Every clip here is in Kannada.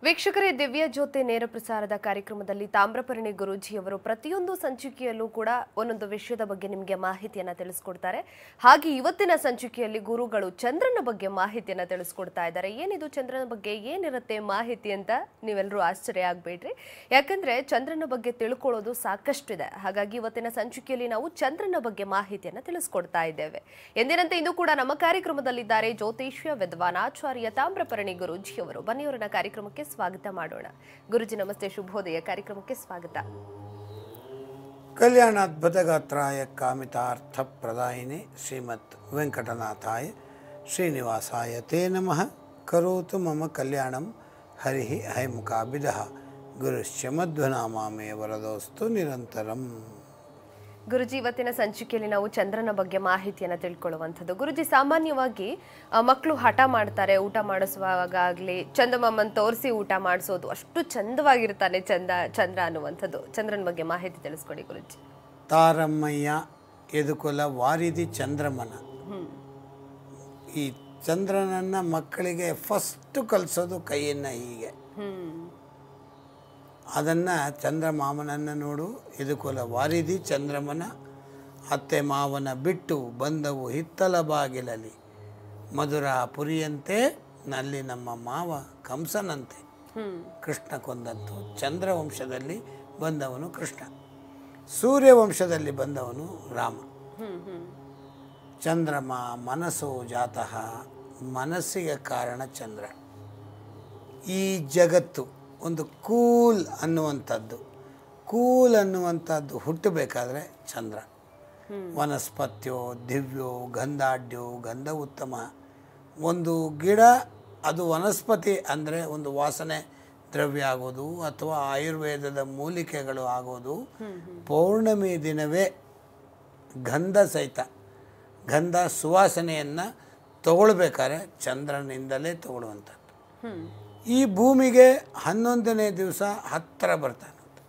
ವೀಕ್ಷಕರೇ, ದಿವ್ಯ ಜ್ಯೋತಿ ನೇರ ಪ್ರಸಾರದ ಕಾರ್ಯಕ್ರಮದಲ್ಲಿ ತಾಮ್ರಪರ್ಣಿ ಗುರೂಜಿಯವರು ಪ್ರತಿಯೊಂದು ಸಂಚಿಕೆಯಲ್ಲೂ ಕೂಡ ಒಂದೊಂದು ವಿಷಯದ ಬಗ್ಗೆ ನಿಮಗೆ ಮಾಹಿತಿಯನ್ನು ತಿಳಿಸ್ಕೊಡ್ತಾರೆ. ಹಾಗೆ ಇವತ್ತಿನ ಸಂಚಿಕೆಯಲ್ಲಿ ಗುರುಗಳು ಚಂದ್ರನ ಬಗ್ಗೆ ಮಾಹಿತಿಯನ್ನು ತಿಳಿಸ್ಕೊಡ್ತಾ ಇದ್ದಾರೆ. ಏನಿದು ಚಂದ್ರನ ಬಗ್ಗೆ ಏನಿರುತ್ತೆ ಮಾಹಿತಿ ಅಂತ ನೀವೆಲ್ಲರೂ ಆಶ್ಚರ್ಯ ಆಗಬೇಡ್ರಿ. ಯಾಕಂದ್ರೆ ಚಂದ್ರನ ಬಗ್ಗೆ ತಿಳ್ಕೊಳ್ಳೋದು ಸಾಕಷ್ಟಿದೆ. ಹಾಗಾಗಿ ಇವತ್ತಿನ ಸಂಚಿಕೆಯಲ್ಲಿ ನಾವು ಚಂದ್ರನ ಬಗ್ಗೆ ಮಾಹಿತಿಯನ್ನು ತಿಳಿಸ್ಕೊಡ್ತಾ ಇದ್ದೇವೆ. ಎಂದಿನಂತೆ ಇಂದು ಕೂಡ ನಮ್ಮ ಕಾರ್ಯಕ್ರಮದಲ್ಲಿದ್ದಾರೆ ಜ್ಯೋತಿಷ್ಯ ವಿದ್ವಾನಾಚಾರ್ಯ ತಾಮ್ರಪರ್ಣಿ ಗುರೂಜಿಯವರು. ಬನ್ನಿ ಅವರನ್ನ ಕಾರ್ಯಕ್ರಮಕ್ಕೆ ಸ್ವಾಗತ ಮಾಡೋಣ. ಗುರುಜಿ ನಮಸ್ತೆ, ಶುಭೋದಯ. ಕಾರ್ಯಕ್ರಮಕ್ಕೆ ಸ್ವಾಗತ. ಕಲ್ಯಾಣಾದ್ಭುತಗಾತ್ರಾಯ ಕಾಮಿತಾರ್ಥ ಪ್ರದಾಯಿನಿ ಶ್ರೀಮತ್ ವೆಂಕಟನಾಥಾಯ ಶ್ರೀನಿವಾಸಾಯ ತೇ ನಮಃ. ಕರೋತು ಮಮ ಕಲ್ಯಾಣಂ ಹರಿ ಹೈಮುಖಾಭಿದಃ ಗುರುಶ್ಚ ಮಧ್ವನಾಮಾಮೇ ವರದೋಸ್ತು ನಿರಂತರಂ. ಗುರುಜಿ, ಇವತ್ತಿನ ಸಂಚಿಕೆಯಲ್ಲಿ ನಾವು ಚಂದ್ರನ ಬಗ್ಗೆ ಮಾಹಿತಿಯನ್ನು ತಿಳ್ಕೊಳ್ಳುವಂಥದ್ದು. ಗುರುಜಿ, ಸಾಮಾನ್ಯವಾಗಿ ಮಕ್ಕಳು ಹಠ ಮಾಡ್ತಾರೆ. ಊಟ ಮಾಡಿಸುವಾಗ ಆಗಲಿ ಚಂದಮಾಮನ್ ತೋರಿಸಿ ಊಟ ಮಾಡಿಸೋದು, ಅಷ್ಟು ಚಂದವಾಗಿರ್ತಾನೆ ಚಂದ್ರ ಅನ್ನುವಂಥದ್ದು. ಚಂದ್ರನ ಬಗ್ಗೆ ಮಾಹಿತಿ ತಿಳಿಸ್ಕೊಡಿ ಗುರುಜಿ. ತಾರಮ್ಮಯ್ಯ ಯದುಕುಲ ವಾರಿಧಿ ಚಂದ್ರಮನ. ಈ ಚಂದ್ರನನ್ನು ಮಕ್ಕಳಿಗೆ ಫಸ್ಟ್ ಕಲಿಸೋದು ಕೈಯನ್ನು ಹೀಗೆ. ಅದನ್ನು ಚಂದ್ರಮಾಮನನ್ನು ನೋಡು, ಯದುಕುಲ ವಾರಿಧಿ ಚಂದ್ರಮನ. ಅತ್ತೆ ಮಾವನ ಬಿಟ್ಟು ಬಂದವು ಹಿತ್ತಲ ಬಾಗಿಲಲ್ಲಿ, ಮಧುರ ಪುರಿಯಂತೆ ನಲ್ಲಿ ನಮ್ಮ ಮಾವ ಕಂಸನಂತೆ. ಕೃಷ್ಣ ಕೊಂದಂತು. ಚಂದ್ರವಂಶದಲ್ಲಿ ಬಂದವನು ಕೃಷ್ಣ, ಸೂರ್ಯವಂಶದಲ್ಲಿ ಬಂದವನು ರಾಮ. ಚಂದ್ರಮ ಮನಸ್ಸು ಜಾತಃ, ಮನಸ್ಸಿಗೆ ಕಾರಣ ಚಂದ್ರ. ಈ ಜಗತ್ತು ಒಂದು ಕೂಲ್ ಅನ್ನುವಂಥದ್ದು ಹುಟ್ಟಬೇಕಾದ್ರೆ ಚಂದ್ರ. ವನಸ್ಪತ್ಯೋ ದಿವ್ಯೋ ಗಂಧಾಢ್ಯೋ ಗಂಧ ಉತ್ತಮ. ಒಂದು ಗಿಡ ಅದು ವನಸ್ಪತಿ ಅಂದರೆ ಒಂದು ವಾಸನೆ ದ್ರವ್ಯ ಆಗೋದು ಅಥವಾ ಆಯುರ್ವೇದದ ಮೂಲಿಕೆಗಳು ಆಗೋದು ಪೌರ್ಣಮಿ ದಿನವೇ ಗಂಧ ಸಹಿತ, ಗಂಧ ಸುವಾಸನೆಯನ್ನು ತಗೊಳ್ಬೇಕಾದ್ರೆ ಚಂದ್ರನಿಂದಲೇ ತಗೊಳ್ಳುವಂಥದ್ದು. ಈ ಭೂಮಿಗೆ 11ನೇ ದಿವಸ ಹತ್ತಿರ ಬರ್ತಾನಂತೆ.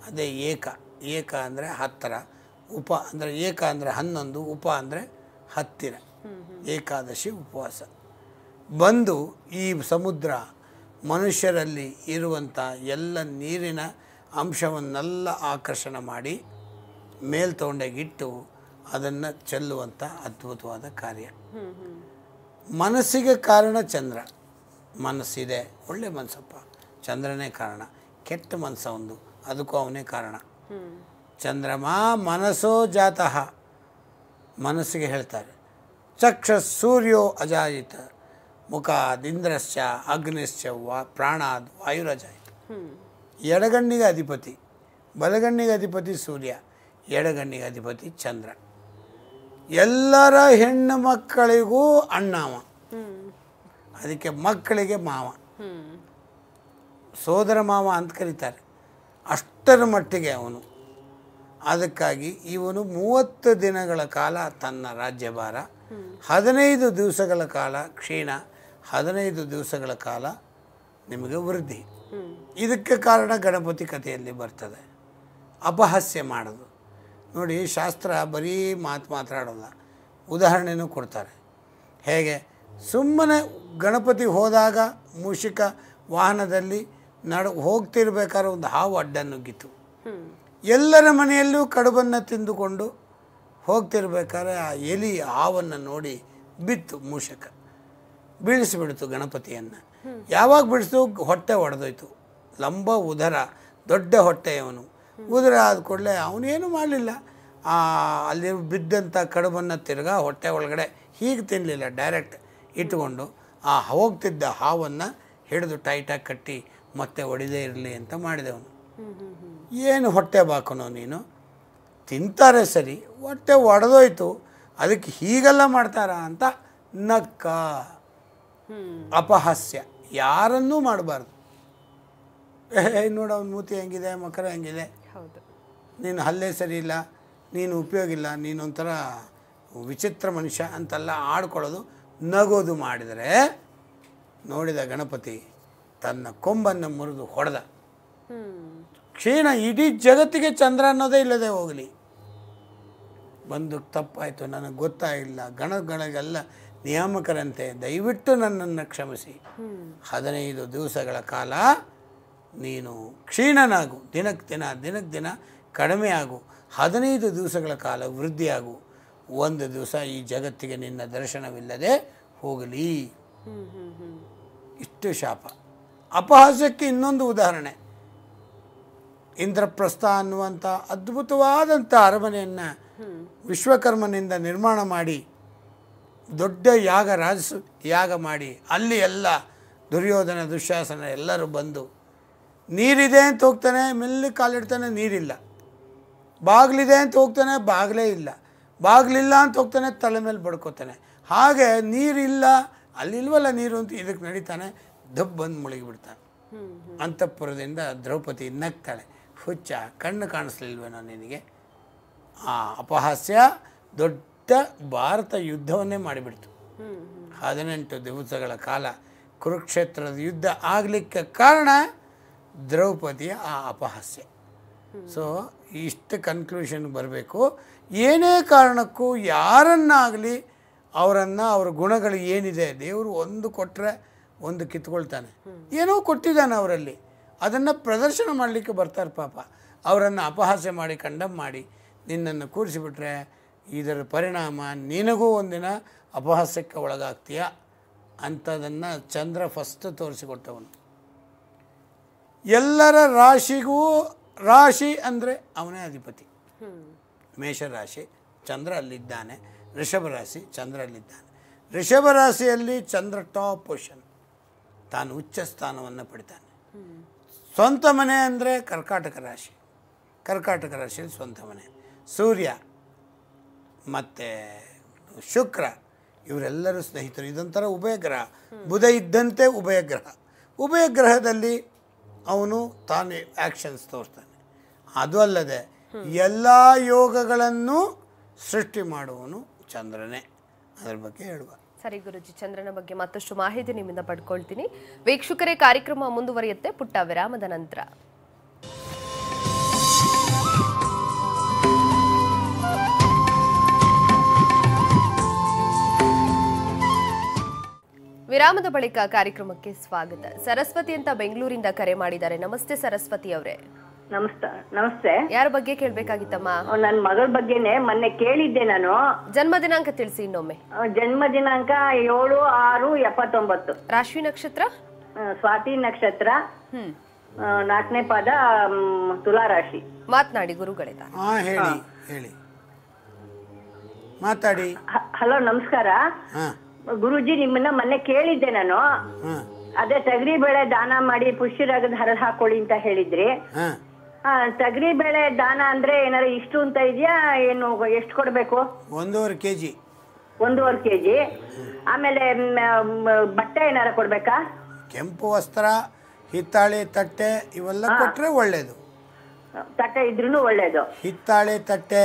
ಅದೇ ಏಕ ಅಂದರೆ ಹತ್ತಿರ, ಉಪ ಅಂದರೆ ಏಕ ಅಂದರೆ 11, ಉಪ ಅಂದರೆ ಹತ್ತಿರ. ಏಕಾದಶಿ ಉಪವಾಸ ಬಂದು ಈ ಸಮುದ್ರ ಮನುಷ್ಯರಲ್ಲಿ ಇರುವಂಥ ಎಲ್ಲ ನೀರಿನ ಅಂಶವನ್ನೆಲ್ಲ ಆಕರ್ಷಣ ಮಾಡಿ ಮೇಲ್ತೊಂಡೆಗಿಟ್ಟು ಅದನ್ನು ಚೆಲ್ಲುವಂಥ ಅದ್ಭುತವಾದ ಕಾರ್ಯ. ಮನಸ್ಸಿಗೆ ಕಾರಣ ಚಂದ್ರ. ಮನಸ್ಸಿದೆ, ಒಳ್ಳೆ ಮನಸ್ಸಪ್ಪ, ಚಂದ್ರನೇ ಕಾರಣ. ಕೆಟ್ಟ ಮನಸ್ಸು ಒಂದು, ಅದಕ್ಕೂ ಅವನೇ ಕಾರಣ. ಚಂದ್ರಮಾ ಮನಸ್ಸೋ ಜಾತಃ. ಮನಸ್ಸಿಗೆ ಹೇಳ್ತಾರೆ ಚಕ್ಷ ಸೂರ್ಯೋ ಅಜಾಯಿತ, ಮುಖಾದಿಂದ್ರಶ್ಚ ಅಗ್ನಿಶ್ಚ ಪ್ರಾಣಾದ್ ವಾಯುರಜಾಯಿತ. ಎಡಗಣ್ಣಿಗೆ ಅಧಿಪತಿ, ಬಲಗಣ್ಣಿಗೆ ಅಧಿಪತಿ ಸೂರ್ಯ, ಎಡಗಣ್ಣಿಗೆ ಅಧಿಪತಿ ಚಂದ್ರ. ಎಲ್ಲರ ಹೆಣ್ಣು ಮಕ್ಕಳಿಗೂ ಅಣ್ಣವ, ಅದಕ್ಕೆ ಮಕ್ಕಳಿಗೆ ಮಾವ, ಸೋದರ ಮಾವ ಅಂತ ಕರೀತಾರೆ. ಅಷ್ಟರ ಮಟ್ಟಿಗೆ ಅವನು. ಅದಕ್ಕಾಗಿ ಇವನು 30 ದಿನಗಳ ಕಾಲ ತನ್ನ ರಾಜ್ಯಭಾರ, 15 ದಿವಸಗಳ ಕಾಲ ಕ್ಷೀಣ, 15 ದಿವಸಗಳ ಕಾಲ ನಿಮಗೆ ವೃದ್ಧಿ. ಇದಕ್ಕೆ ಕಾರಣ ಗಣಪತಿ ಕಥೆಯಲ್ಲಿ ಬರ್ತದೆ. ಅಪಹಾಸ್ಯ ಮಾಡೋದು ನೋಡಿ. ಶಾಸ್ತ್ರ ಬರೀ ಮಾತಾಡೋಲ್ಲ, ಉದಾಹರಣೆನೂ ಕೊಡ್ತಾರೆ. ಹೇಗೆ ಸುಮ್ಮನೆ ಗಣಪತಿ ಹೋದಾಗ ಮೂಷಿಕ ವಾಹನದಲ್ಲಿ ಹೋಗ್ತಿರ್ಬೇಕಾದ್ರೆ ಒಂದು ಹಾವು ಅಡ್ಡ ನುಗ್ಗಿತು. ಎಲ್ಲರ ಮನೆಯಲ್ಲೂ ಕಡುಬನ್ನು ತಿಂದುಕೊಂಡು ಹೋಗ್ತಿರ್ಬೇಕಾದ್ರೆ ಆ ಎಲಿ ಹಾವನ್ನು ನೋಡಿ ಬಿತ್ತು. ಮೂಷಕ ಬೀಳಿಸಿಬಿಡ್ತು ಗಣಪತಿಯನ್ನು. ಯಾವಾಗ ಬಿಡಿಸ್ತು? ಹೊಟ್ಟೆ ಒಡೆದೋಯ್ತು. ಲಂಬ ಉದರ, ದೊಡ್ಡ ಹೊಟ್ಟೆಯವನು. ಉದರ ಆದ ಕೂಡಲೇ ಅವನೇನು ಮಾಡಲಿಲ್ಲ. ಅಲ್ಲಿ ಬಿದ್ದಂಥ ಕಡುಬನ್ನು ತಿರ್ಗಾ ಹೊಟ್ಟೆ ಒಳಗಡೆ ಹೀಗೆ ತಿನ್ನಲಿಲ್ಲ, ಡೈರೆಕ್ಟ್ ಇಟ್ಟುಕೊಂಡು ಆ ಹೋಗ್ತಿದ್ದ ಹಾವನ್ನು ಹಿಡಿದು ಟೈಟಾಗಿ ಕಟ್ಟಿ ಮತ್ತೆ ಒಡಿದೇ ಇರಲಿ ಅಂತ ಮಾಡಿದವನು. ಏನು ಹೊಟ್ಟೆ ಬಾಕನೋ ನೀನು? ತಿಂತಾರೆ ಸರಿ, ಹೊಟ್ಟೆ ಒಡೆದೋಯ್ತು, ಅದಕ್ಕೆ ಹೀಗೆಲ್ಲ ಮಾಡ್ತಾರ ಅಂತ ನಕ್ಕ. ಅಪಹಾಸ್ಯ ಯಾರನ್ನೂ ಮಾಡಬಾರ್ದು. ನೋಡು ಅವನ ಮೂತಿ ಹೆಂಗಿದೆ, ಮಕರ ಹೆಂಗಿದೆ, ನೀನು ಹಲ್ಲೆ ಸರಿ ಇಲ್ಲ, ನೀನು ಉಪಯೋಗ ಇಲ್ಲ, ನೀನೊಂಥರ ವಿಚಿತ್ರ ಮನುಷ್ಯ ಅಂತೆಲ್ಲ ಆಡ್ಕೊಳ್ಳೋದು, ನಗೋದು ಮಾಡಿದರೆ ನೋಡಿದ ಗಣಪತಿ ತನ್ನ ಕೊಂಬನ್ನು ಮುರಿದು ಹೊಡೆದ. ಕ್ಷೀಣ. ಇಡೀ ಜಗತ್ತಿಗೆ ಚಂದ್ರ ಅನ್ನೋದೇ ಇಲ್ಲದೆ ಹೋಗಲಿ. ಬಂದು ತಪ್ಪಾಯಿತು, ನನಗೆ ಗೊತ್ತಾಗಿಲ್ಲ, ಗಣಗಳಿಗೆಲ್ಲ ನಿಯಾಮಕರಂತೆ ದಯವಿಟ್ಟು ನನ್ನನ್ನು ಕ್ಷಮಿಸಿ. 15 ದಿವಸಗಳ ಕಾಲ ನೀನು ಕ್ಷೀಣನಾಗು, ದಿನಕ್ಕೆ ದಿನ ಕಡಿಮೆ ಆಗು, 15 ದಿವಸಗಳ ಕಾಲ ವೃದ್ಧಿಯಾಗು, ಒಂದು ದಿವಸ ಈ ಜಗತ್ತಿಗೆ ನಿನ್ನ ದರ್ಶನವಿಲ್ಲದೆ ಹೋಗಲಿ. ಇಷ್ಟು ಶಾಪ. ಅಪಹಾಸ್ಯಕ್ಕೆ ಇನ್ನೊಂದು ಉದಾಹರಣೆ. ಇಂದ್ರಪ್ರಸ್ಥ ಅನ್ನುವಂಥ ಅದ್ಭುತವಾದಂಥ ಅರಮನೆಯನ್ನು ವಿಶ್ವಕರ್ಮನಿಂದ ನಿರ್ಮಾಣ ಮಾಡಿ ದೊಡ್ಡ ಯಾಗ ಮಾಡಿ ಅಲ್ಲಿ ಎಲ್ಲ ದುರ್ಯೋಧನ ದುಶ್ಯಾಸನ ಎಲ್ಲರೂ ಬಂದು ನೀರಿದೆ ಅಂತ ಹೋಗ್ತಾನೆ, ಮೆಲ್ಲಿ ಕಾಲಿಡ್ತಾನೆ, ನೀರಿಲ್ಲ. ಬಾಗಿಲಿದೆ ಅಂತ ಹೋಗ್ತಾನೆ, ಬಾಗಿಲೇ ಇಲ್ಲ. ಬಾಗಿಲಿಲ್ಲ ಅಂತ ಹೋಗ್ತಾನೆ, ತಲೆ ಮೇಲೆ ಬಡ್ಕೋತಾನೆ. ಹಾಗೆ ನೀರಿಲ್ಲ, ಅಲ್ಲಿಲ್ವಲ್ಲ ನೀರು ಅಂತ ಇದಕ್ಕೆ ನಡೀತಾನೆ, ದಬ್ಬ್ ಬಂದು ಮುಳುಗಿಬಿಡ್ತಾನೆ. ಅಂತಃಪುರದಿಂದ ದ್ರೌಪದಿ ನಗ್ತಾಳೆ, ಹುಚ್ಚ, ಕಣ್ಣು ಕಾಣಿಸ್ಲಿಲ್ವೇನೋ ನಿನಗೆ? ಆ ಅಪಹಾಸ್ಯ ದೊಡ್ಡ ಭಾರತ ಯುದ್ಧವನ್ನೇ ಮಾಡಿಬಿಡ್ತು. 18 ದಿವಸಗಳ ಕಾಲ ಕುರುಕ್ಷೇತ್ರದ ಯುದ್ಧ ಆಗಲಿಕ್ಕೆ ಕಾರಣ ದ್ರೌಪದಿಯ ಆ ಅಪಹಾಸ್ಯ. ಸೊ ಇಷ್ಟು ಕನ್ಕ್ಲೂಷನ್ ಬರಬೇಕು. ಏನೇ ಕಾರಣಕ್ಕೂ ಯಾರನ್ನಾಗಲಿ ಅವ್ರ ಗುಣಗಳು ಏನಿದೆ, ದೇವರು ಒಂದು ಕೊಟ್ಟರೆ ಒಂದು ಕಿತ್ಕೊಳ್ತಾನೆ. ಏನೋ ಕೊಟ್ಟಿದ್ದಾನೆ ಅವರಲ್ಲಿ, ಅದನ್ನು ಪ್ರದರ್ಶನ ಮಾಡಲಿಕ್ಕೆ ಬರ್ತಾರೆ ಪಾಪ. ಅವರನ್ನು ಅಪಹಾಸ್ಯ ಮಾಡಿ ಕಂಡಮ್ ಮಾಡಿ ನಿನ್ನನ್ನು ಕೂರಿಸಿಬಿಟ್ರೆ ಇದರ ಪರಿಣಾಮ ನಿನಗೂ ಒಂದಿನ ಅಪಹಾಸ್ಯಕ್ಕೆ ಒಳಗಾಗ್ತೀಯ ಅಂಥದನ್ನು ಚಂದ್ರ ಫಸ್ಟ್ ತೋರಿಸಿಕೊಟ್ಟವನು. ಎಲ್ಲರ ರಾಶಿಗೂ ರಾಶಿ ಅಂದರೆ ಅವನೇ ಅಧಿಪತಿ. ಮೇಷರಾಶಿ ಚಂದ್ರ ಅಲ್ಲಿದ್ದಾನೆ, ಋಷಭ ರಾಶಿ ಚಂದ್ರ ಅಲ್ಲಿದ್ದಾನೆ. ಋಷಭ ರಾಶಿಯಲ್ಲಿ ಚಂದ್ರ ಟಾಪ್ ಪೊಸಿಷನ್, ತಾನು ಉಚ್ಚ ಸ್ಥಾನವನ್ನು ಪಡಿತಾನೆ. ಸ್ವಂತ ಮನೆ ಅಂದರೆ ಕರ್ಕಾಟಕ ರಾಶಿ, ಕರ್ಕಾಟಕ ರಾಶಿಯಲ್ಲಿ ಸ್ವಂತ ಮನೆ. ಸೂರ್ಯ ಮತ್ತು ಶುಕ್ರ ಇವರೆಲ್ಲರೂ ಸ್ನೇಹಿತರು. ಇದೊಂಥರ ಉಭಯಗ್ರಹ. ಬುಧ ಇದ್ದಂತೆ ಉಭಯಗ್ರಹ. ಉಭಯಗ್ರಹದಲ್ಲಿ ಅವನು ತಾನು ಆ್ಯಕ್ಷನ್ಸ್ ತೋರಿಸ್ತಾನೆ. ಅದು ಅಲ್ಲದೆ ಎಲ್ಲ ಯೋಗಗಳನ್ನು ಸೃಷ್ಟಿ ಮಾಡುವನು ಚಂದ್ರನೇ. ಅದರ ಬಗ್ಗೆ ಹೇಳುವ. ಸರಿ ಗುರುಜಿ, ಚಂದ್ರನ ಬಗ್ಗೆ ಮತ್ತಷ್ಟು ಮಾಹಿತಿ ನಿಮ್ಮಿಂದ ಪಡ್ಕೊಳ್ತೀನಿ. ವೀಕ್ಷಕರೇ, ಕಾರ್ಯಕ್ರಮ ಮುಂದುವರಿಯುತ್ತೆ ಪುಟ್ಟ ವಿರಾಮದ ನಂತರ. ವಿರಾಮದ ಬಳಿಕ ಕಾರ್ಯಕ್ರಮಕ್ಕೆ ಸ್ವಾಗತ. ಸರಸ್ವತಿ ಅಂತ ಬೆಂಗಳೂರಿಂದ ಕರೆ ಮಾಡಿದ್ದಾರೆ. ನಮಸ್ತೆ ಸರಸ್ವತಿ ಅವರೇ. ನಮಸ್ತೆ. ಯಾರ ಬಗ್ಗೆ ಕೇಳ್ಬೇಕಾಗಿತ್ತಮ್ಮ? ನನ್ನ ಮಗಳ ಬಗ್ಗೆನೆ ಮೊನ್ನೆ ಕೇಳಿದ್ದೆ ನಾನು. ಜನ್ಮ ದಿನಾಂಕ ತಿಳಿಸಿ ಇನ್ನೊಮ್ಮೆ. ಜನ್ಮ ದಿನಾಂಕ 7/6/79. ರಾಶಿ ನಕ್ಷತ್ರ ಸ್ವಾತಿ ನಕ್ಷತ್ರ, 4ನೇ ಪಾದ ತುಲಾ ರಾಶಿ. ಮಾತನಾಡಿ ಗುರುಗಳಿಂದ. ಹೇಳಿ ಮಾತಾಡಿ. ಹಲೋ, ನಮಸ್ಕಾರ ಗುರುಜಿ. ನಿಮ್ಮನ್ನ ಮೊನ್ನೆ ಕೇಳಿದ್ದೆ ನಾನು. ಅದೇ ತೊಗರಿ ಬೇಳೆ ದಾನ ಮಾಡಿ ಪುಷ್ಯರಾಗದ ಹರ ಹಾಕೊಳ್ಳಿ ಅಂತ ಹೇಳಿದ್ರಿ. ತೊಗರಿ ಬೇಳೆ ದಾನ ಅಂದ್ರೆ ಏನಾರ ಇಷ್ಟು ಅಂತ ಇದೆಯಾ? ಏನು ಎಷ್ಟು ಕೊಡ್ಬೇಕು? 1.5 kg. 1.5 kg. ಆಮೇಲೆ ಬಟ್ಟೆ ಏನಾರ ಕೊಡ್ಬೇಕಾ? ಕೆಂಪು ವಸ್ತ್ರ, ಹಿತ್ತಾಳೆ ತಟ್ಟೆ ಇವೆಲ್ಲ ಕೊಟ್ರೆ ಒಳ್ಳೇದು. ತಟ್ಟೆ ಇದ್ರೂ ಒಳ್ಳೇದು. ಹಿತ್ತಾಳೆ ತಟ್ಟೆ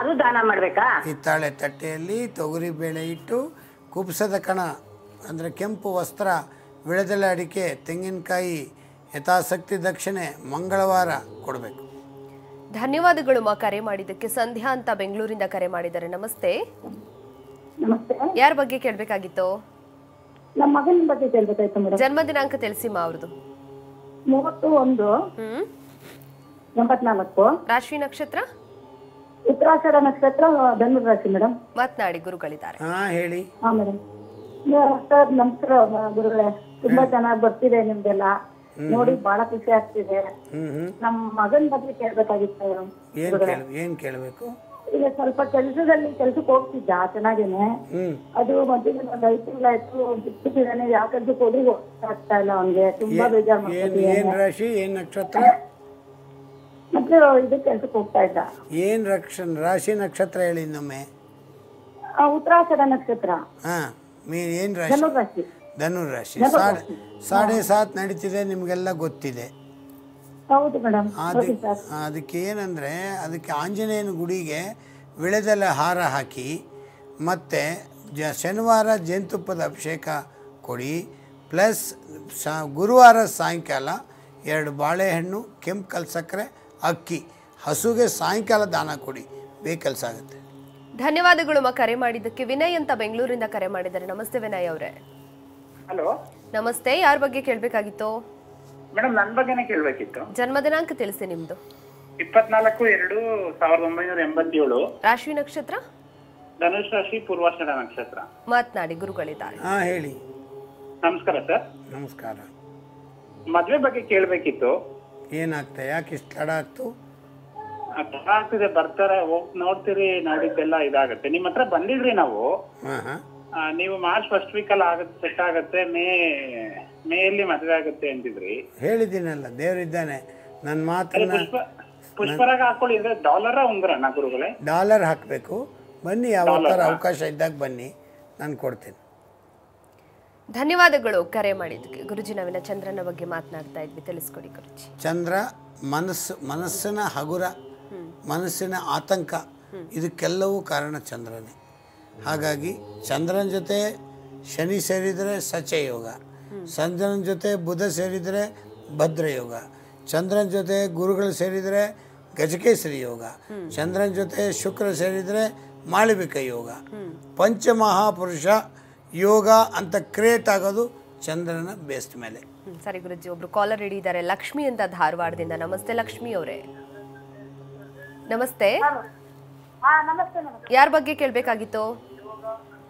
ಅದು ದಾನ ಮಾಡ್ಬೇಕಾ? ಹಿತ್ತಾಳೆ ತಟ್ಟೆಯಲ್ಲಿ ತೊಗರಿ ಬೇಳೆ ಇಟ್ಟು ಕುಬ್ಸದ ಕಣ ಅಂದರೆ ಕೆಂಪು ವಸ್ತ್ರ, ವಿಳೆದೆಲೆ ಅಡಿಕೆ, ತೆಂಗಿನಕಾಯಿ, ಯಥಾಸಕ್ತಿ ದಕ್ಷಿಣೆ ಮಂಗಳವಾರ ಕೊಡಬೇಕು. ಧನ್ಯವಾದಗಳು ಮಾ ಕರೆ ಮಾಡಿದ್ದಕ್ಕೆ. ಸಂಧ್ಯಾ ಅಂತ ಬೆಂಗಳೂರಿಂದ ಕರೆ ಮಾಡಿದ್ದಾರೆ. ನಮಸ್ತೆ. ನಮಸ್ತೆ. ಯಾರ ಬಗ್ಗೆ ಕೇಳಬೇಕಾಗಿತ್ತು? ನಮ್ಮ ಮಗನ ಬಗ್ಗೆ ಕೇಳಬೇಕಾಯ್ತು ಮೇಡಮ್. ಜನ್ಮ ದಿನಾಂಕ ತಿಳಿಸಿ ಮಾ ಅವ್ರದ್ದು. 31/84. ರಾಶಿ ನಕ್ಷತ್ರ ಉತ್ತರಾಷಾಢ ನಕ್ಷತ್ರ, ಧನು ರಾಶಿ ಮೇಡಮ್. ಮಾತನಾಡಿ ಗುರುಗಳಿದ್ದಾರೆ. ಹೇಳಿ. ಮೇಡಮ್ ಸರ್, ನಮಸ್ಕಾರ ಗುರುಗಳೇ. ತುಂಬಾ ಚೆನ್ನಾಗಿ ಬರ್ತಿದೆ ನಿಮ್ದೆಲ್ಲ ನೋಡಿ, ಬಹಳ ಖುಷಿ ಆಗ್ತಿದೆ. ನಮ್ಮ ಮಗನ ಬಗ್ಗೆ ಕೇಳ್ಬೇಕಾಗಿತ್ತು. ಏನ್ ಕೇಳಬೇಕು? ಈಗ ಸ್ವಲ್ಪ ಕೆಲ್ಸಕ್ಕೆ ಹೋಗ್ತಿದ್ದ ಚೆನ್ನಾಗೇನೆ. ಅದು ಮಧ್ಯದಲ್ಲಿ ಒಂದು 5 ತಿಂಗಳಾಯ್ತು ಬಿಟ್ಟಿದ್ದಾನೆ. ಯಾವ ಕೆಲ್ಸಕ್ಕೆ ಹೋದ್ರೂ ಆಗ್ತಾ ಇಲ್ಲ ಅವನ್ಗೆ. ತುಂಬಾ ಬೇಜಾರು ಮಾಡ್ತಿದ್ದೆ. ಏನ್ ರಾಶಿ, ಏನ್ ನಕ್ಷತ್ರ? ಮತ್ತೆ ಇದು ಕೆಲ್ಸಕ್ಕೆ ಹೋಗ್ತಾ ಇದ್ದ. ಏನ್ ರಾಶಿ ನಕ್ಷತ್ರ ಹೇಳಿ ನಮ್ಮೆ. ಉತ್ತರಾಷಾಢ ನಕ್ಷತ್ರ. ಏನ್ ರಾಶಿ? ಧನುರಾಶಿ. ಧನುರಾಶಿ. 7.5 ನಡೀತಿದೆ, ನಿಮ್ಗೆಲ್ಲ ಗೊತ್ತಿದೆ. ಹೌದು ಮೇಡಮ್. ಅದಕ್ಕೆ ಏನಂದರೆ, ಅದಕ್ಕೆ ಆಂಜನೇಯನ ಗುಡಿಗೆ ವಿಳೆದೆಲೆ ಹಾರ ಹಾಕಿ ಮತ್ತು ಶನಿವಾರ ಜೇನುತುಪ್ಪದ ಅಭಿಷೇಕ ಕೊಡಿ. ಪ್ಲಸ್ ಗುರುವಾರ ಸಾಯಂಕಾಲ 2 ಬಾಳೆಹಣ್ಣು, ಕೆಂಪು ಕಲ್ ಸಕ್ಕರೆ, ಅಕ್ಕಿ ಹಸುಗೆ ಸಾಯಂಕಾಲ ದಾನ ಕೊಡಿ. ಬೇಗ ಕೆಲಸ ಆಗುತ್ತೆ. ಧನ್ಯವಾದಗಳು ಕರೆ ಮಾಡಿದ್ದಕ್ಕೆ. ವಿನಯ್ ಅಂತ ಬೆಂಗಳೂರಿಂದ ಕರೆ ಮಾಡಿದ್ದಾರೆ. ನಮಸ್ತೆ ವಿನಯ್ ಅವರೇ. ಹಲೋ ನಮಸ್ತೆ. ಯಾರ ಬಗ್ಗೆ ಕೇಳಬೇಕಾಗಿತ್ತು? ಮೇಡಮ್, ನನ್ನ ಬಗ್ಗೆನೇ ಕೇಳಬೇಕಿತ್ತು. ಜನ್ಮ ದಿನಾಂಕ ತಿಳಿಸಿ ನಿಮ್ದು. 24/2/1987. ರಾಶಿ ನಕ್ಷತ್ರ? ಧನುಷ್ ರಾಶಿ, ಪೂರ್ವಾಷಾಢ ನಕ್ಷತ್ರ. ಮಾತನಾಡಿ, ಗುರುಗಳಿದ್ದಾರೆ. ಹೇಳಿ. ನಮಸ್ಕಾರ ಸರ್. ನಮಸ್ಕಾರ. ಮದ್ವೆ ಬಗ್ಗೆ ಕೇಳಬೇಕಿತ್ತು. ಏನಾಗ್ತಾ, ಯಾಕೆ ಇಷ್ಟು ತಡ ಆಗ್ತು? ತಡ ಆಗ್ತಿದೆ, ಬರ್ತಾರೆ, ಹೋಗ್ ನೋಡ್ತೀರಿ, ನೋಡಿದ್ದೆಲ್ಲ ಇದಾಗತ್ತೆ. ನಿಮ್ಮ ಹತ್ರ ಬಂದಿದ್ರಿ ನಾವು. ನೀವು ಮಾರ್ಚ್ ಫಸ್ಟ್ ವೀಕಲ್ಲಿ ಆಗತ್ತೆ, ಸೆಟ್ ಆಗತ್ತೆ, ಮೇಯಲ್ಲಿ ಮದ್ವೆ ಆಗತ್ತೆ ಅಂತಿದ್ರಿ. ಹೇಳಿದ್ದೀನಲ್ಲ, ದೇವರಿದ್ದಾನೆ. ನನ್ನ ಮಾತನ್ನ ಪುಷ್ಪರಾಗ ಹಾಕೊಳ್ಳಿ. ಅಂದ್ರೆ ಡಾಲರ ಉಂಗ್ರನ ಗುರುಗಳೇ? ಡಾಲರ್ ಹಾಕಬೇಕು. ಬನ್ನಿ, ಯಾವತ್ತಾರ ಅವಕಾಶ ಇದ್ದಾಗ ಬನ್ನಿ, ನಾನು ಕೊಡ್ತೀನಿ. ಧನ್ಯವಾದಗಳು ಕರೆ ಮಾಡಿದ್ದಕ್ಕೆ. ಗುರುಜಿ, ನಾವಿನ ಚಂದ್ರನ ಬಗ್ಗೆ ಮಾತನಾಡ್ತಾ ಇದ್ವಿ, ತಿಳಿಸ್ಕೊಡಿ ಗುರುಜಿ. ಚಂದ್ರ ಮನಸ್ಸಿನ ಹಗುರ, ಮನಸ್ಸಿನ ಆತಂಕ, ಇದಕ್ಕೆಲ್ಲವೂ ಕಾರಣ ಚಂದ್ರನೇ. ಹಾಗಾಗಿ ಚಂದ್ರನ ಜೊತೆ ಶನಿ ಸೇರಿದರೆ ಸಚಯೋಗ, ಚಂದ್ರನ ಜೊತೆ ಬುಧ ಸೇರಿದರೆ ಭದ್ರಯೋಗ, ಚಂದ್ರನ ಜೊತೆ ಗುರುಗಳು ಸೇರಿದರೆ ಗಜಕೇಸರಿ ಯೋಗ, ಚಂದ್ರನ ಜೊತೆ ಶುಕ್ರ ಸೇರಿದರೆ ಮಾಳವಿಕ ಯೋಗ. ಪಂಚಮಹಾಪುರುಷ ಯೋಗ ಅಂತ ಕ್ರಿಯೇಟ್ ಆಗೋದು ಚಂದ್ರನ ಬೇಸ್ಡ್ ಮೇಲೆ. ಸರಿ ಗುರುಜಿ, ಒಬ್ರು ಕಾಲರ್ ಹಿಡಿದ್ದಾರೆ. ಲಕ್ಷ್ಮಿ ಅಂತ ಧಾರವಾಡದಿಂದ. ನಮಸ್ತೆ ಲಕ್ಷ್ಮಿ ಅವರೇ. ನಮಸ್ತೆ. ಯಾರ ಬಗ್ಗೆ ಕೇಳಬೇಕಾಗಿತ್ತು?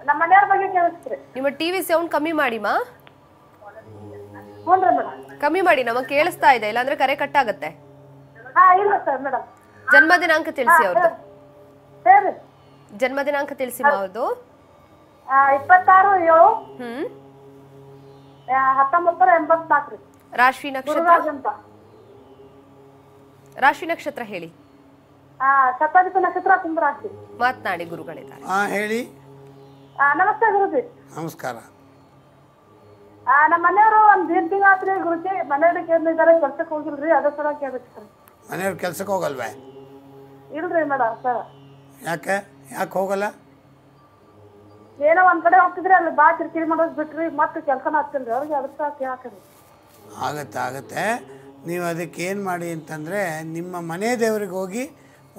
ನಮ್ಮ ಮನೆಯವರ ಬಗ್ಗೆ ಕೇಳಿಸ್ತ್ರಿ. ನಿಮ್ಮ ಟಿವಿ ಸೌಂಡ್ ಕಮ್ಮಿ ಮಾಡಿ ಮಾ. ಕಮ್ಮಿ ಮಾಡಿ, ನಮಗೆ ಕೇಳಿಸ್ತಾ ಇದೆ, ಇಲ್ಲಾಂದ್ರೆ ಕರೆ ಕಟ್ ಆಗತ್ತೆ. ಇಲ್ಲ ಸರ್ ಮೇಡಮ್. ಜನ್ಮ ದಿನಾಂಕ ತಿಳಿಸಿ ಅವ್ರದ್ದು. ಸರಿ, ಜನ್ಮ ದಿನಾಂಕ ತಿಳಿಸಿ ಮಾ ಅವ್ರದ್ದು. 26/7/1984. ರಾಶಿ ನಕ್ಷತ್ರ? ರಾಶಿ ನಕ್ಷತ್ರ ಹೇಳಿ. ಶತಾಧಿಪ ನಕ್ಷತ್ರ, ಕುಂಭ ರಾಶಿ. ಮಾತನಾಡಿ, ಗುರುಗಳಿದ್ದಾರೆ. ಹೇಳಿ. ನಮಸ್ತೆ ಗುರುಜಿ. ನಮಸ್ಕಾರ. ನಮ್ಮ ಮನೆಯವರು ಒಂದ್ ದಿನ ಆತ್ರಿ ಗುರುಜಿ. ಮನೆಯವ್ರಿಗೆ ಕೇಳಿದ್ದಾರೆ, ಕೆಲ್ಸಕ್ಕೆ ಹೋಗಿಲ್ರಿ, ಅದ್ರ ಸಲ ಕೇಳ್ಬೇಕು ಸರ್. ಮನೆಯವ್ರು ಕೆಲ್ಸಕ್ಕೆ ಹೋಗಲ್ವೇ? ಇಲ್ರಿ ಮೇಡಮ್ ಸರ್. ಯಾಕೆ ಹೋಗಲ್ಲ? ಏನೋ ಒಂದ್ ಕಡೆ ಹೋಗ್ತಿದ್ರಿ, ಅಲ್ಲಿ ಬಾ ಕಿರಿಕಿರಿ ಮಾಡೋದು ಬಿಟ್ರಿ, ಮತ್ತೆ ಕೆಲ್ಸನ ಹತ್ತಿಲ್ರಿ ಅವ್ರಿಗೆ, ಅದಕ್ಕೆ ಯಾಕ್ರಿ? ಆಗತ್ತೆ. ನೀವು ಅದಕ್ಕೆ ಏನು ಮಾಡಿ ಅಂತಂದರೆ, ನಿಮ್ಮ ಮನೆ ದೇವರಿಗೆ ಹೋಗಿ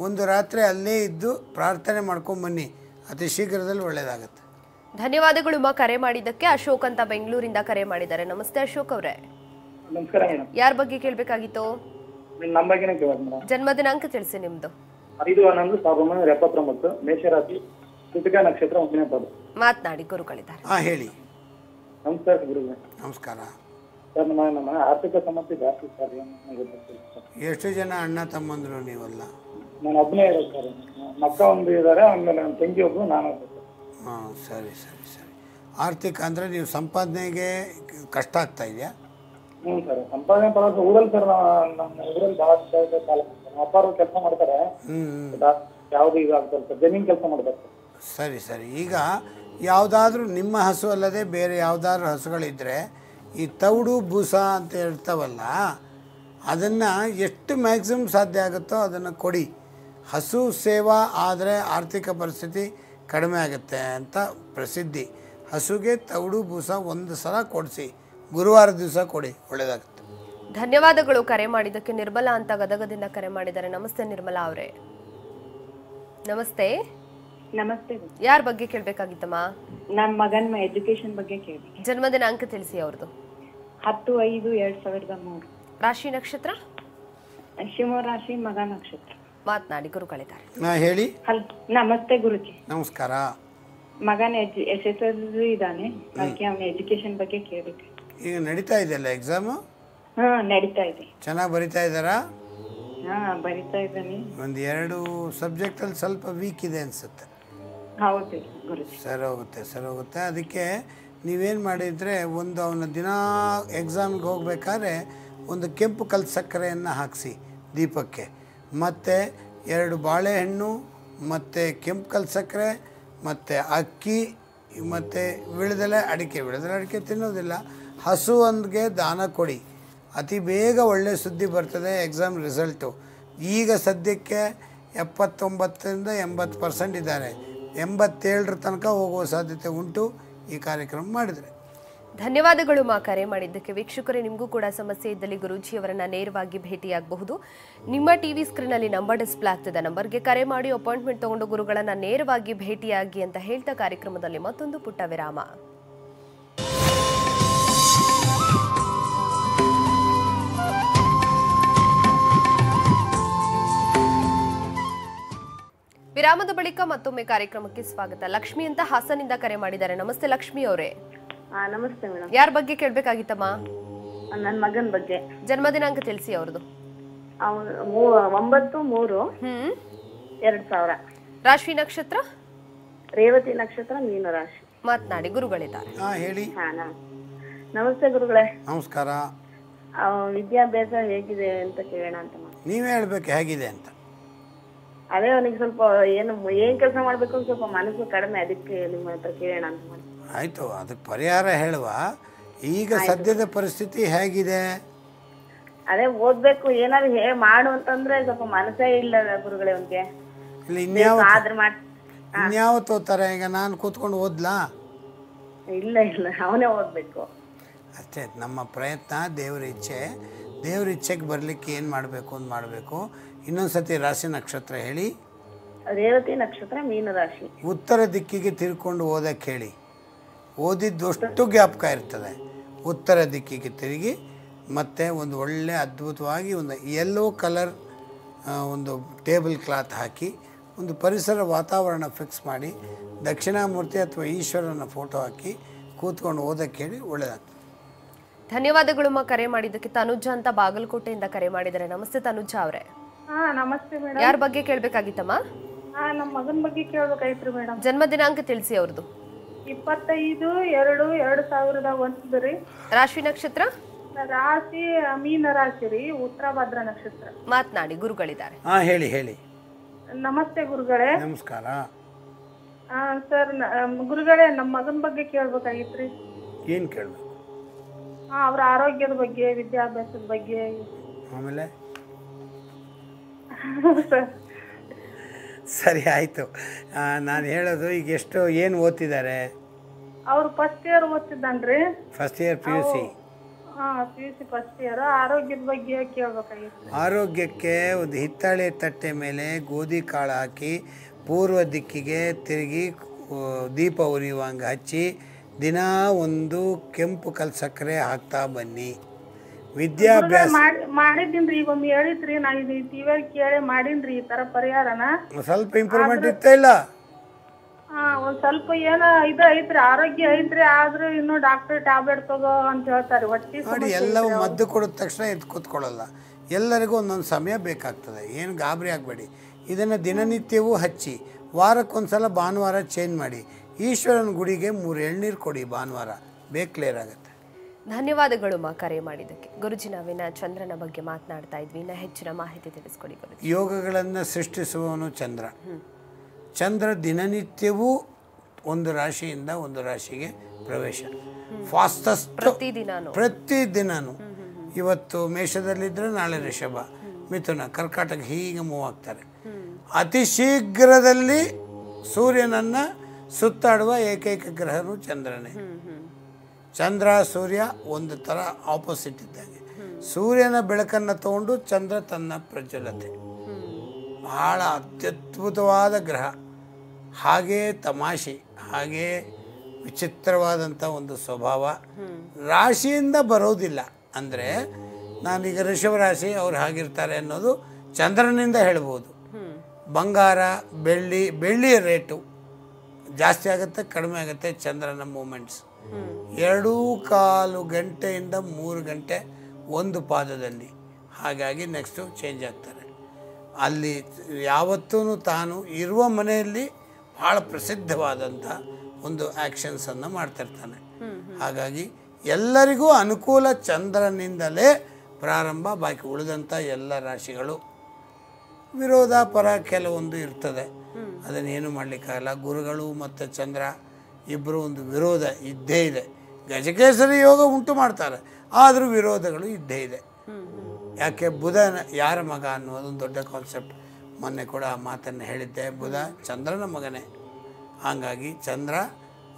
ಒಂದು ರಾತ್ರಿ ಅಲ್ಲೇ ಇದ್ದು ಪ್ರಾರ್ಥನೆ ಮಾಡ್ಕೊಂಬನ್ನಿ, ಅತಿ ಶೀಘ್ರದಲ್ಲಿ ಒಳ್ಳೆಯದಾಗತ್ತೆ. ಧನ್ಯವಾದಗಳು ಕರೆ ಮಾಡಿದ್ದಕ್ಕೆ. ಅಶೋಕ್ ಅಂತ ಬೆಂಗಳೂರಿಂದ ಕರೆ ಮಾಡಿದ್ದಾರೆ. ನಮಸ್ತೆ ಅಶೋಕ್ ಅವರೇ. ನಮಸ್ಕಾರ ಮೇಡಮ್. ಯಾರ ಬಗ್ಗೆ ಕೇಳಬೇಕಾಗಿತ್ತು? ನಮ್ಮ ಬಗ್ಗೆನೇ ಕೇಳೋದು ಮೇಡಮ್. ಜನ್ಮ ದಿನಾಂಕ ತಿಳಿಸಿ ನಿಮ್ದು. 5/11/1979. ಮೇಷರಾಶಿ, ಕೃತಿಕಾ ನಕ್ಷತ್ರ, 1ನೇ ಪದ. ಮಾತನಾಡಿ, ಗುರುಗಳಿದ್ದಾರೆ. ಹೇಳಿ. ನಮಸ್ಕಾರ ಗುರುಗಳೇ. ನಮಸ್ಕಾರ ಸರ್. ನಮ್ಮ ಆರ್ಥಿಕ ಸಮಸ್ಯೆ ಜಾಸ್ತಿ ಸರ್. ಎಷ್ಟು ಜನ ಅಣ್ಣ ತಮ್ಮಂದ್ರು ನೀವಲ್ಲ? ನಾನು ಒಬ್ಬನೇ ಇರೋದು ಸರ್. ಮಕ್ಕ ಒಂದು ಇದ್ದಾರೆ, ಆಮೇಲೆ ನನ್ನ ತಂಗಿ ಒಬ್ಬರು, ನಾನು ಒಬ್ಬ. ಸರಿ. ಆರ್ಥಿಕ ಅಂದರೆ ನೀವು ಸಂಪಾದನೆಗೆ ಕಷ್ಟ ಆಗ್ತಾ ಇದೆಯಾ? ಸರ್, ಸಂಪಾದನೆ ಪದಾರ್ಥ ಊರಲ್ಲಿ ಸರ್. ನಮ್ಮ ಊರಲ್ಲಿ ಭಾಳ ಅಪ್ಪಾರು ಕೆಲಸ ಮಾಡ್ತಾರೆ. ಯಾವ್ದು ಈಗ ಆಗ್ತಾರೆ ಸರ್, ಜಮೀನ್ ಕೆಲಸ ಮಾಡ್ತಾರೆ ಸರ್. ಸರಿ. ಈಗ ಯಾವುದಾದ್ರೂ ನಿಮ್ಮ ಹಸು ಅಲ್ಲದೆ ಬೇರೆ ಯಾವುದಾದ್ರೂ ಹಸುಗಳಿದ್ದರೆ ಈ ತೌಡು ಬೂಸ ಅಂತ ಇರ್ತಾವಲ್ಲ, ಅದನ್ನು ಎಷ್ಟು ಮ್ಯಾಕ್ಸಿಮಮ್ ಸಾಧ್ಯ ಆಗುತ್ತೋ ಅದನ್ನು ಕೊಡಿ. ಹಸು ಸೇವಾ ಆದರೆ ಆರ್ಥಿಕ ಪರಿಸ್ಥಿತಿ ಕಡಿಮೆ ಆಗುತ್ತೆ ಅಂತ ಪ್ರಸಿದ್ಧಿ. ಹಸುಗೆ ತೌಡು ಬೂಸ ಒಂದು ಸಲ ಕೊಡಿಸಿ, ಗುರುವಾರ ದಿವಸ ಕೊಡಿ, ಒಳ್ಳೆಯದಾಗುತ್ತೆ. ಧನ್ಯವಾದಗಳು ಕರೆ ಮಾಡಿದ್ದಕ್ಕೆ. ನಿರ್ಮಲಾ ಅಂತ ಗದಗದಿಂದ ಕರೆ ಮಾಡಿದ್ದಾರೆ. ನಮಸ್ತೆ ನಿರ್ಮಲಾ ಅವರೇ. ನಮಸ್ತೆ. ನಮಸ್ತೆ. ಯಾರ ಬಗ್ಗೆ ಕೇಳಬೇಕಾಗಿತ್ತಮ್ಮ? ನನ್ನ ಮಗನ ಎಜುಕೇಶನ್ ಬಗ್ಗೆ ಕೇಳಿ. ಜನ್ಮ ದಿನಾಂಕ ತಿಳಿಸಿ ಅವ್ರದ್ದು. 10/5/2003. ರಾಶಿ ನಕ್ಷತ್ರ? ಶಿವ ರಾಶಿ, ಮಗ ನಕ್ಷತ್ರ. ಮಾತನಾಡಿ, ಗುರುಗಳಿದ್ದಾರೆ. ಹೇಳಿ. ನಮಸ್ತೆ ಗುರುಜಿ. ನಮಸ್ಕಾರ. ಮಗನ SSLC ಇದ್ದಾನೆ, ಅದಕ್ಕೆ ಅವನ ಎಜುಕೇಶನ್ ಬಗ್ಗೆ ಕೇಳಬೇಕು. ಈಗ ನಡೀತಾ ಇದೆಯಲ್ಲ ಎಕ್ಸಾಮು? ನಡೀತಾ ಇದೆ. ಚೆನ್ನಾಗಿ ಬರಿತಾ ಇದ್ದಾರಾ? ಬರಿತಾ ಇದ್ದಾನೆ. ಒಂದು 2 ಸಬ್ಜೆಕ್ಟಲ್ಲಿ ಸ್ವಲ್ಪ ವೀಕ್ ಇದೆ ಅನಿಸುತ್ತೆ. ಹೌದು ಗುರುಜಿ. ಸರಿ ಹೋಗುತ್ತೆ. ಅದಕ್ಕೆ ನೀವೇನು ಮಾಡಿದರೆ, ಒಂದು ಅವನ ದಿನ ಎಕ್ಸಾಮ್ಗೆ ಹೋಗ್ಬೇಕಾದ್ರೆ ಒಂದು ಕೆಂಪು ಕಲ್ಲು ಸಕ್ಕರೆಯನ್ನು ಹಾಕಿಸಿ ದೀಪಕ್ಕೆ, ಮತ್ತು 2 ಬಾಳೆಹಣ್ಣು, ಮತ್ತು ಕೆಂಪು ಕಲ್ಲು ಸಕ್ಕರೆ, ಮತ್ತು ಅಕ್ಕಿ, ಮತ್ತು ವಿಳೆದೆಲೆ ಅಡಿಕೆ ತಿನ್ನೋದಿಲ್ಲ. ಹಸು ಒಂದಿಗೆ ದಾನ ಕೊಡಿ, ಅತಿ ಬೇಗ ಒಳ್ಳೆಯ ಸುದ್ದಿ ಬರ್ತದೆ ಎಕ್ಸಾಮ್ ರಿಸಲ್ಟು. ಈಗ ಸದ್ಯಕ್ಕೆ 79% 80% ಇದ್ದಾರೆ. 87 ತನಕ ಹೋಗುವ ಸಾಧ್ಯತೆ ಉಂಟು ಈ ಕಾರ್ಯಕ್ರಮ ಮಾಡಿದರೆ. ಧನ್ಯವಾದಗಳು ಮಾ ಕರೆ ಮಾಡಿದ್ದಕ್ಕೆ. ವೀಕ್ಷಕರೇ, ನಿಮಗೂ ಕೂಡ ಸಮಸ್ಯೆ ಇದ್ದಲ್ಲಿ ಗುರೂಜಿಯವರನ್ನ ನೇರವಾಗಿ ಭೇಟಿಯಾಗಬಹುದು. ನಿಮ್ಮ ಟಿವಿ ಸ್ಕ್ರೀನಲ್ಲಿ ನಂಬರ್ ಡಿಸ್ಪ್ಲೇ ಆಗ್ತಿದೆ, ನಂಬರ್ಗೆ ಕರೆ ಮಾಡಿ ಅಪಾಯಿಂಟ್ಮೆಂಟ್ ತಗೊಂಡು ಗುರುಗಳನ್ನ ನೇರವಾಗಿ ಭೇಟಿಯಾಗಿ ಅಂತ ಹೇಳ್ತಾ ಕಾರ್ಯಕ್ರಮದಲ್ಲಿ ಮತ್ತೊಂದು ಪುಟ್ಟ ವಿರಾಮ. ವಿರಾಮದ ಬಳಿಕ ಮತ್ತೊಮ್ಮೆ ಕಾರ್ಯಕ್ರಮಕ್ಕೆ ಸ್ವಾಗತ. ಲಕ್ಷ್ಮಿ ಅಂತ ಹಾಸನಿಂದ ಕರೆ ಮಾಡಿದ್ದಾರೆ. ನಮಸ್ತೆ ಲಕ್ಷ್ಮಿ ಅವರೇ. ನಮಸ್ತೆ ಮೇಡಮ್. ಯಾರ ಬಗ್ಗೆ ಕೇಳ್ಬೇಕಾಗಿತ್ತಮ್ಮ? ನನ್ನ ಮಗನ ಬಗ್ಗೆ. ಜನ್ಮ ದಿನಾಂಕ ತಿಳಿಸಿ ಅವ್ರದ್ದು. 9/3/2000. ರಾಶಿ ನಕ್ಷತ್ರ? ರೇವತಿ ನಕ್ಷತ್ರ, ಮೀನ ರಾಶಿ. ಮಾತನಾಡಿ, ಗುರುಗಳಿದ್ದಾರೆ. ಹೇಳಿ. ನಮಸ್ತೆ ಗುರುಗಳೇ. ನಮಸ್ಕಾರ. ವಿದ್ಯಾಭ್ಯಾಸ ಹೇಗಿದೆ ಅಂತ ಕೇಳೋಣ ಅಂತ. ನೀವೇ ಹೇಳ್ಬೇಕು ಹೇಗಿದೆ ಅಂತ. ಅದೇ ಅವನಿಗೆ ಸ್ವಲ್ಪ ಏನ್ ಕೆಲಸ ಮಾಡ್ಬೇಕು ಅಂತ ಸ್ವಲ್ಪ ಮನಸ್ಸು ಕಡಿಮೆ, ಅದಕ್ಕೆ ನಿಮ್ಮ ಹತ್ರ ಕೇಳೋಣ ಅಂತ ಮಾಡಿ. ಆಯಿತು, ಅದಕ್ಕೆ ಪರಿಹಾರ ಹೇಳುವ. ಈಗ ಸದ್ಯದ ಪರಿಸ್ಥಿತಿ ಹೇಗಿದೆ? ಅದೇ ಓದ್ಬೇಕು ಏನಾದ್ರು ಮಾಡು ಅಂತಂದ್ರೆ ಸ್ವಲ್ಪ ಮನಸ್ಸೇ ಇಲ್ಲ ಗುರುಗಳೇ ಅವನಿಗೆ. ಇಲ್ಲ, ಇನ್ಯಾವತ್ತು ಓದ್ತಾರೆ? ಈಗ ನಾನು ಕೂತ್ಕೊಂಡು ಓದ್ಲಾ? ಇಲ್ಲ ಅವನೇ ಓದ್ಬೇಕು ಅಷ್ಟೇ. ನಮ್ಮ ಪ್ರಯತ್ನ ದೇವ್ರ ಇಚ್ಛೆ. ದೇವ್ರ ಇಚ್ಛೆಗೆ ಬರಲಿಕ್ಕೆ ಏನು ಮಾಡಬೇಕು ಅಂತ ಮಾಡಬೇಕು. ಇನ್ನೊಂದು ಸತಿ ರಾಶಿ ನಕ್ಷತ್ರ ಹೇಳಿ. ರೇವತಿ ನಕ್ಷತ್ರ, ಮೀನ ರಾಶಿ. ಉತ್ತರ ದಿಕ್ಕಿಗೆ ತಿರ್ಕೊಂಡು ಓದಕ್ಕೆ ಹೇಳಿ. ಓದಿದ್ದಷ್ಟು ಜ್ಞಾಪಕ ಇರ್ತದೆ. ಉತ್ತರ ದಿಕ್ಕಿಗೆ ತಿರುಗಿ ಮತ್ತು ಒಂದು ಒಳ್ಳೆ ಅದ್ಭುತವಾಗಿ ಒಂದು ಯೆಲ್ಲೋ ಕಲರ್ ಒಂದು ಟೇಬಲ್ ಕ್ಲಾತ್ ಹಾಕಿ ಒಂದು ಪರಿಸರ ವಾತಾವರಣ ಫಿಕ್ಸ್ ಮಾಡಿ ದಕ್ಷಿಣಾಮೂರ್ತಿ ಅಥವಾ ಈಶ್ವರನ ಫೋಟೋ ಹಾಕಿ ಕೂತ್ಕೊಂಡು ಓದಕ್ಕೆ ಹೇಳಿ, ಒಳ್ಳೆಯದಾಗ್ತದೆ. ಧನ್ಯವಾದಗಳು ಕರೆ ಮಾಡಿದ್ದಕ್ಕೆ. ತನುಜ ಅಂತ ಬಾಗಲಕೋಟೆಯಿಂದ ಕರೆ ಮಾಡಿದ್ದಾರೆ. ನಮಸ್ತೆ ತನುಜ ಅವರೇ. ನಮಸ್ತೆ ಮೇಡಮ್. ಯಾರ ಬಗ್ಗೆ ಕೇಳ್ಬೇಕಾಗಿತ್ತಮ್ಮ? ನಮ್ಮ ಮಗನ ಬಗ್ಗೆ ಕೇಳ್ಬೇಕಾಯ್ತ್ರಿ ಮೇಡಮ್. ಜನ್ಮ ದಿನಾಂಕ ತಿಳಿಸಿ ಅವ್ರದ್ದು. 25/2/2001 ರೀ. ರಾಶಿ ನಕ್ಷತ್ರ? ರಾಶಿ ಮೀನ ರಾಶಿ ರೀ, ಉತ್ತರ ಭದ್ರ ನಕ್ಷತ್ರ. ಮಾತನಾಡಿ, ಗುರುಗಳಿದ್ದಾರೆ. ಹೇಳಿ ಹೇಳಿ. ನಮಸ್ತೆ ಗುರುಗಳೇ. ನಮಸ್ಕಾರ. ಸರ್ ಗುರುಗಳೇ, ನಮ್ಮ ಮಗನ ಬಗ್ಗೆ ಕೇಳ್ಬೇಕಾಗಿತ್ರಿ. ಏನು ಕೇಳಬೇಕು? ಅವ್ರ ಆರೋಗ್ಯದ ಬಗ್ಗೆ, ವಿದ್ಯಾಭ್ಯಾಸದ ಬಗ್ಗೆ. ಆಮೇಲೆ ಸರಿ, ಆಯಿತು. ನಾನು ಹೇಳೋದು, ಈಗ ಏನು ಓದ್ತಿದ್ದಾರೆ? ಅವ್ರು ಫಸ್ಟ್ ಇಯರ್ ಓದ್ತಿದ್ದಾನ್ರಿ. First year PUC. PUC first year. ಆರೋಗ್ಯದ ಬಗ್ಗೆ ಕೇಳ್ಬೇಕಾಗಿತ್ತು. ಆರೋಗ್ಯಕ್ಕೆ ಒಂದು ಹಿತ್ತಾಳೆ ತಟ್ಟೆ ಮೇಲೆ ಗೋಧಿ ಕಾಳು ಹಾಕಿ ಪೂರ್ವ ದಿಕ್ಕಿಗೆ ತಿರುಗಿ ದೀಪ ಉರಿಯುವಂಗೆ ಹಚ್ಚಿ ದಿನ ಒಂದು ಕೆಂಪು ಕಲ್ ಸಕ್ಕರೆ ಹಾಕ್ತಾ ಬನ್ನಿ. ವಿದ್ಯಾಭ್ಯಾಸ ಮಾಡಿದ್ದೀನ್ರಿ. ಈಗ ಒಮ್ಮೆ ಹೇಳಿದ್ರಿ, ನಾ ಇದು ಟಿವಿಯಾಗ ಕೇಳಿ ಮಾಡೀನ್ರಿ ಈ ತರ ಪರಿಹಾರನ. ಸ್ವಲ್ಪ ಇಂಪ್ರೂವ್ಮೆಂಟ್ ಇತ್ತ ಇಲ್ಲ? ಒಂದ್ ಸ್ವಲ್ಪ ಏನೋ ಇದು ಐತ್ರಿ, ಆರೋಗ್ಯ ಐತ್ರಿ. ಆದ್ರೂ ಇನ್ನು ಡಾಕ್ಟರ್ ಟ್ಯಾಬ್ಲೆಟ್ ತಗೋ ಅಂತ ಹೇಳ್ತಾರೆ. ಹೊಟ್ಟಿ ನೋಡಿ, ಎಲ್ಲವೂ ಮದ್ದು ಕೊಡಿದ ತಕ್ಷಣ ಎದ್ದು ಕೂತ್ಕೊಳ್ಳಲ್ಲ. ಎಲ್ಲರಿಗೂ ಒಂದೊಂದು ಸಮಯ ಬೇಕಾಗ್ತದೆ. ಏನು ಗಾಬರಿ ಆಗಬೇಡಿ. ಇದನ್ನು ದಿನನಿತ್ಯವೂ ಹಚ್ಚಿ ವಾರಕ್ಕೊಂದ್ಸಲ ಭಾನುವಾರ ಚೇಂಜ್ ಮಾಡಿ. ಈಶ್ವರನ ಗುಡಿಗೆ 3 ಎಳ್ನೀರು ಕೊಡಿ ಭಾನುವಾರ, ಕ್ಲಿಯರ್ ಆಗುತ್ತೆ. ಧನ್ಯವಾದಗಳು ಕರೆ ಮಾಡಿದ್ದಕ್ಕೆ. ಗುರುಜಿ, ನಾವಿನ ಚಂದ್ರನ ಬಗ್ಗೆ ಮಾತನಾಡ್ತಾ ಇದ್ವಿ. ಇನ್ನ ಹೆಚ್ಚಿನ ಮಾಹಿತಿ ತಿಳಿಸ್ಕೊಡಿ ಗುರುಜಿ. ಯೋಗಗಳನ್ನು ಸೃಷ್ಟಿಸುವವನು ಚಂದ್ರ. ಚಂದ್ರ ದಿನನಿತ್ಯವೂ ಒಂದು ರಾಶಿಯಿಂದ ಒಂದು ರಾಶಿಗೆ ಪ್ರವೇಶ. ಫಾಸ್ಟೆಸ್ಟ್ ಪ್ರತಿದಿನನೂ. ಇವತ್ತು ಮೇಷದಲ್ಲಿದ್ದರೆ ನಾಳೆ ಋಷಭ, ಮಿಥುನ, ಕರ್ಕಾಟಕ, ಹೀಗೆ ಮೂವ್ ಆಗ್ತಾರೆ. ಅತಿ ಶೀಘ್ರದಲ್ಲಿ ಸೂರ್ಯನನ್ನು ಸುತ್ತಾಡುವ ಏಕೈಕ ಗ್ರಹನು ಚಂದ್ರನೇ. ಚಂದ್ರ ಸೂರ್ಯ ಒಂದು ಥರ ಆಪೋಸಿಟ್ ಇದ್ದಂಗೆ. ಸೂರ್ಯನ ಬೆಳಕನ್ನು ತಗೊಂಡು ಚಂದ್ರ ತನ್ನ ಪ್ರಜ್ವಲತೆ. ಬಹಳ ಅತ್ಯದ್ಭುತವಾದ ಗ್ರಹ. ಹಾಗೇ ತಮಾಷೆ, ಹಾಗೇ ವಿಚಿತ್ರವಾದಂಥ ಒಂದು ಸ್ವಭಾವ. ರಾಶಿಯಿಂದ ಬರೋದಿಲ್ಲ. ಅಂದರೆ ನಾನೀಗ ಋಷಭ ರಾಶಿ ಅವ್ರು ಹಾಗಿರ್ತಾರೆ ಅನ್ನೋದು ಚಂದ್ರನಿಂದ ಹೇಳ್ಬೋದು. ಬಂಗಾರ, ಬೆಳ್ಳಿಯ ರೇಟು ಜಾಸ್ತಿ ಆಗುತ್ತೆ, ಕಡಿಮೆ ಆಗುತ್ತೆ. ಚಂದ್ರನ ಮೂಮೆಂಟ್ಸ್ 2.25 ಗಂಟೆಯಿಂದ 3 ಗಂಟೆ ಒಂದು ಪಾದದಲ್ಲಿ. ಹಾಗಾಗಿ ನೆಕ್ಸ್ಟು ಚೇಂಜ್ ಆಗ್ತಾರೆ. ಅಲ್ಲಿ ಯಾವತ್ತೂ ತಾನು ಇರುವ ಮನೆಯಲ್ಲಿ ಭಾಳ ಪ್ರಸಿದ್ಧವಾದಂಥ ಒಂದು ಆ್ಯಕ್ಷನ್ಸನ್ನು ಮಾಡ್ತಿರ್ತಾನೆ. ಹಾಗಾಗಿ ಎಲ್ಲರಿಗೂ ಅನುಕೂಲ ಚಂದ್ರನಿಂದಲೇ ಪ್ರಾರಂಭ. ಬಾಕಿ ಉಳಿದಂಥ ಎಲ್ಲ ರಾಶಿಗಳು ವಿರೋಧ ಪರ ಕೆಲವೊಂದು ಇರ್ತದೆ. ಅದನ್ನೇನು ಮಾಡಲಿಕ್ಕಾಗಲ್ಲ. ಗುರುಗಳು ಮತ್ತು ಚಂದ್ರ ಇಬ್ಬರು ಒಂದು ವಿರೋಧ ಇದ್ದೇ ಇದೆ. ಗಜಕೇಸರಿ ಯೋಗ ಉಂಟು ಮಾಡ್ತಾರೆ, ಆದರೂ ವಿರೋಧಗಳು ಇದ್ದೇ ಇದೆ. ಯಾಕೆ? ಬುಧ ಯಾರ ಮಗ ಅನ್ನೋದೊಂದು ದೊಡ್ಡ ಕಾನ್ಸೆಪ್ಟ್. ಮೊನ್ನೆ ಕೂಡ ಆ ಮಾತನ್ನು ಹೇಳಿದ್ದೆ. ಬುಧ ಚಂದ್ರನ ಮಗನೇ. ಹಾಗಾಗಿ ಚಂದ್ರ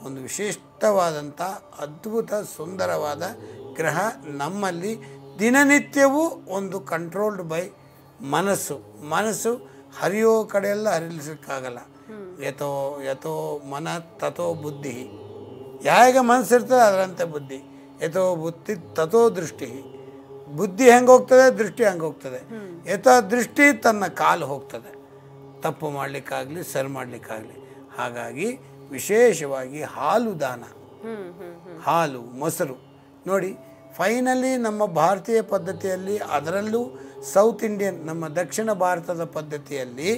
ಒಂದು ವಿಶಿಷ್ಟವಾದಂಥ ಅದ್ಭುತ ಸುಂದರವಾದ ಗ್ರಹ. ನಮ್ಮಲ್ಲಿ ದಿನನಿತ್ಯವೂ ಒಂದು ಕಂಟ್ರೋಲ್ಡ್ ಬೈ ಮನಸ್ಸು ಹರಿಯೋ ಕಡೆಯೆಲ್ಲ ಹರಿಲಿಸಕ್ಕಾಗಲ್ಲ. ಯಥೋ ಮನ ತಥೋ ಬುದ್ಧಿ. ಯಾವಾಗ ಮನಸ್ಸಿರ್ತದೆ ಅದರಂತೆ ಬುದ್ಧಿ. ಯಥೋ ಬುದ್ಧಿ ತಥೋ ದೃಷ್ಟಿ. ಬುದ್ಧಿ ಹೆಂಗೆ ಹೋಗ್ತದೆ, ದೃಷ್ಟಿ ಹಂಗೆ ಹೋಗ್ತದೆ. ಯಥೋ ದೃಷ್ಟಿ ತನ್ನ ಕಾಲು ಹೋಗ್ತದೆ, ತಪ್ಪು ಮಾಡಲಿಕ್ಕಾಗಲಿ ಸರಿ ಮಾಡಲಿಕ್ಕಾಗಲಿ. ಹಾಗಾಗಿ ವಿಶೇಷವಾಗಿ ಹಾಲು ದಾನ, ಹಾಲು ಮೊಸರು ನೋಡಿ. ಫೈನಲಿ ನಮ್ಮ ಭಾರತೀಯ ಪದ್ಧತಿಯಲ್ಲಿ, ಅದರಲ್ಲೂ ಸೌತ್ ಇಂಡಿಯನ್ ನಮ್ಮ ದಕ್ಷಿಣ ಭಾರತದ ಪದ್ಧತಿಯಲ್ಲಿ